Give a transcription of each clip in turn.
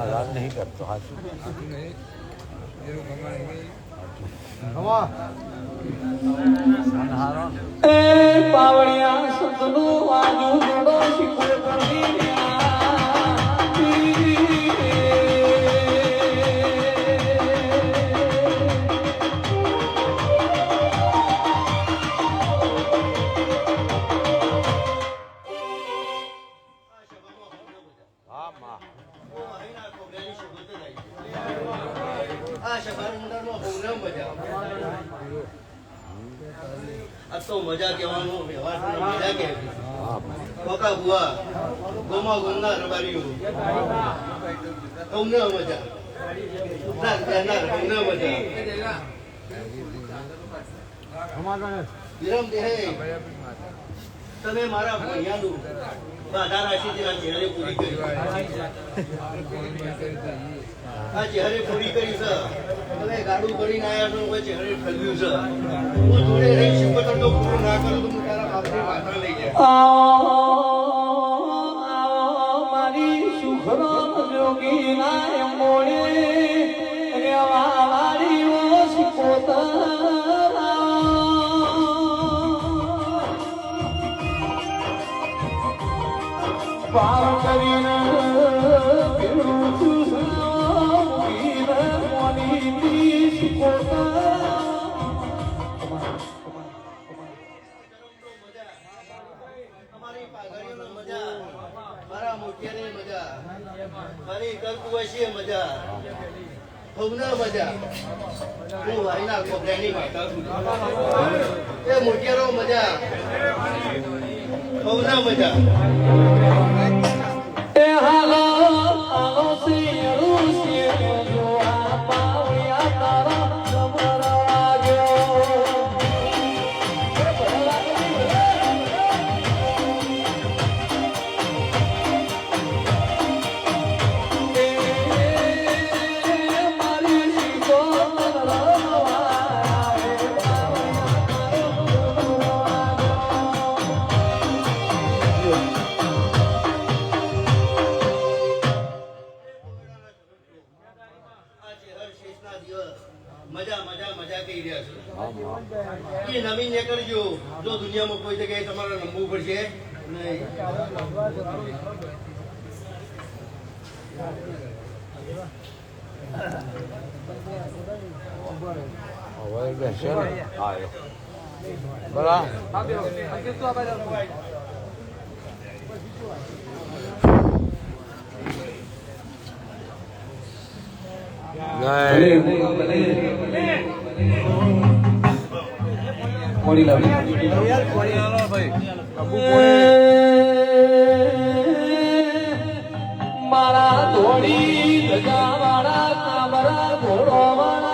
रात नहीं करते हाथ પાવડિયા સંતનું આજુ જોડો શીખવે કરવી તો મજા કહેવાનું મજા કે કોકા બુઆ ગોમા ગોમના રબારીઓ અમને મજા ઉત્તર દેનાર અમને મજા વિરમ દેહે તમે મારા ભૈયાનું બાધા રાખી તેના ચહેરે પૂરી કરી આ ચહેરે પૂરી કરી છે તમે ગાડું કરીને આવ્યા છો ચહેરે ઠલ્યું છે હું જોડે રહી શકું તો પૂરું ના કરું તો હું તારા બાપની માથા લઈ જાય મારી સુખરો જોગી ના મોડે રેવા વાળીઓ શીખોતા પાર કરીને પીળું ચૂસીને મોની શીખોતા મારા મોટિયાની મજા મારી કલ્પવાસી મજા ભવના મજા હું વાયના કોબરાની માતા છું એ મોટિયારો મજા ભવના મજા એ હાલો હાલો સિયરું સિયરું જો આ પાવડિયા તારા કમરા વાગ્યો મજા મજા મજા કહી રહ્યા છો એ નવીન ને કરજો જો દુનિયામાં કોઈ જગ્યાએ તમારે નમવું પડશે નહીં બરા મારા ધોળી ધજા વાળા કામરા ઘોડો વાળા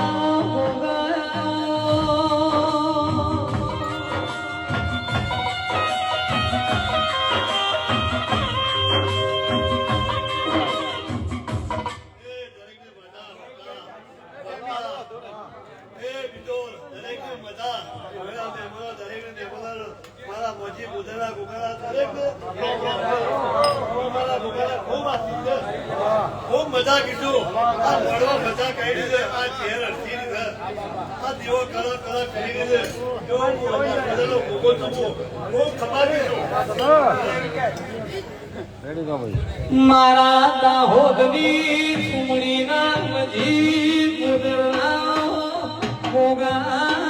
મારા મોજી બુધના ગુગારા દરેક ખૂબ મજા કીધું આ મળવા મજા કાઢી છે આ ચહેર અડધી છે આ દીવો કલર કલર કરી દીધે એવો બધાનો ભોગો થવો ખૂબ ખબર મારા દાહોદની સુમડીના મજી પુદરના ભોગા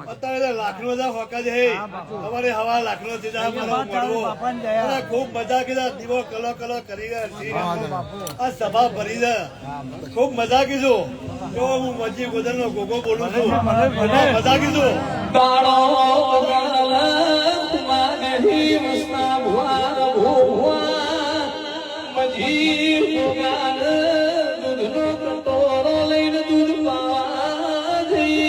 અત્યારે લાખનો હોકા છે અમારે હવા લાખનો ખૂબ મજા કીધા દીવો કલો કલો કરી આ સભા ભરી છે ખૂબ મજા કીધું જો હું મજી ગોદલ નો ગોગો બોલું છું મજા કીધું નહીં વસતા ભુવા ભુવા મજી ભુગાન દૂધનો કટોરો લઈને દૂધ પાવા જઈ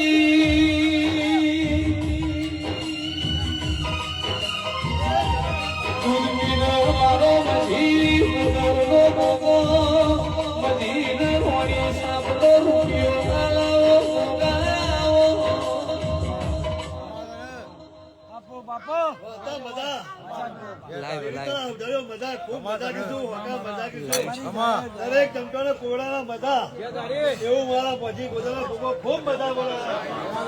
દૂધ પીનો મારો મજી ભુગાનો ભોગો મજીને હોણી સાપડો રૂપિયો આલાવો ભોગાવો બધા મજા મજા ખૂબ મજા કીધું મજા કીધું દરેક ચમચાને કોળાના મજા એવું મારા પછી ગોદાના ખૂબ મજા બોલે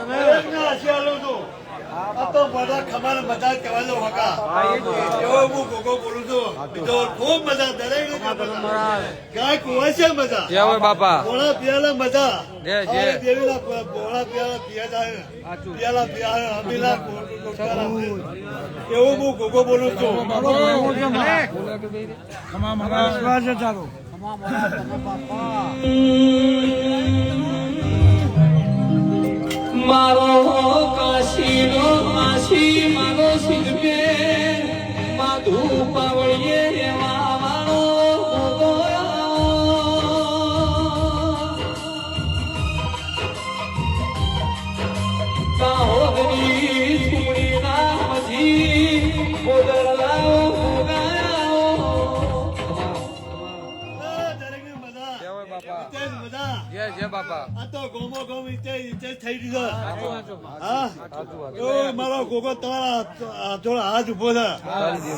દરેકને આશીર્વાદ લઉં છું આ તો બધા ખબર મજા જ કહેવાય હોકા એવો હું ગોગો બોલું છું બીજો ખૂબ મજા દરેક ગાય કુવા છે મજા બાપા બોળા પિયાલા મજા જય. દેવીના બોળા પિયાલા પિયા જાય પિયાલા પિયા અમીલા એવું હું ગોગો બોલું છું મારો કાશીનો માસી મારો સિદ્ધપે માધુ પાવળીએ રેવા વાળો કાહોદની ચૂડીના મજી બોદરલાઓ મજા જય બાપા આ તો ગોમો ગોમ ઈચે થઈ દીધો હા મારો ગોગો તમારા થોડા હાથ ઉભો છે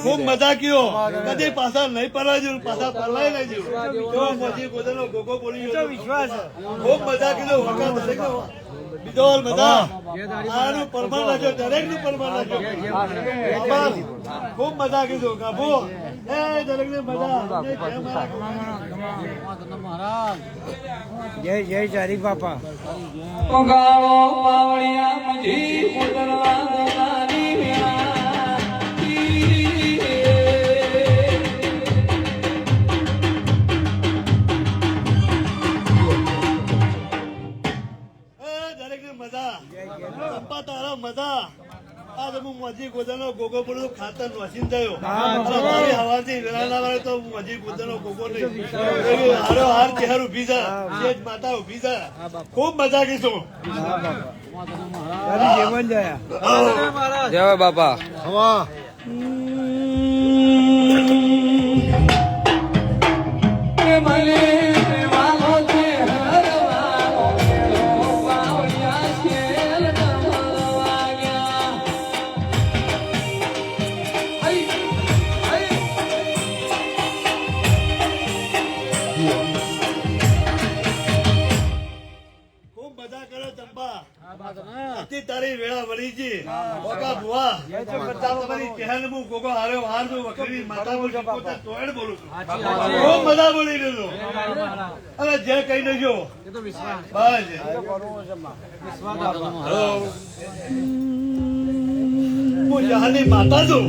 ખૂબ મજા કયો કદી પાછા નહીં પરવાજો પાછા પરવાય નહીં જો મોજી ગોદાનો ગોગો બોલી ગયો વિશ્વાસ ખૂબ મજા કીધું વખત દરેક બીજો મજા આનું પરમાન લાગ્યો દરેક નું પરમાન લાગ્યો ખૂબ મજા કીધું કાબુ એ દરેક ને મજા જય જય ચારી બાપા પગાળો પાવળિયા મજી બોદરલા ગોગાની વેળા દરેક ને મજા અંબા તારા મજા આ હું મજી ગોદાનો ગોગો બોલું ખાતર નોસીન થયો મારી હવાથી વેલાના વાળે તો મજી ગોદાનો ગોગો નહીં હારો હાર ચહેર ઉભી છે સેજ માતા ઉભી છે ખૂબ મજા કીધું જીવન જયા જય બાપા ભલે વાલો છે હરવાનો પાવળિયા શેર નમવા ગયા ખૂબ મજા કરો ચંપા અતિ તારી વેળા વળી છે ઓકા ભુવા તમારી ચહેર હું ગોગો હાર્યો હાર છું વખરી માતા બોલું તોડ બોલું છું ખૂબ મજા બોલી રહ્યો હવે જે કઈ નજો બસ હું જહાની માતા છું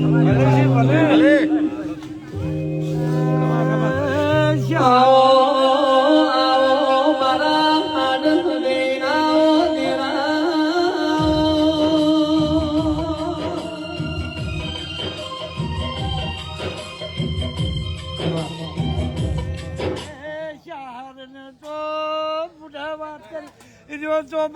આવો આવો મારા હાડ હૃદયના દેરા શહર ને તો બુઢા વાત કરી બાપ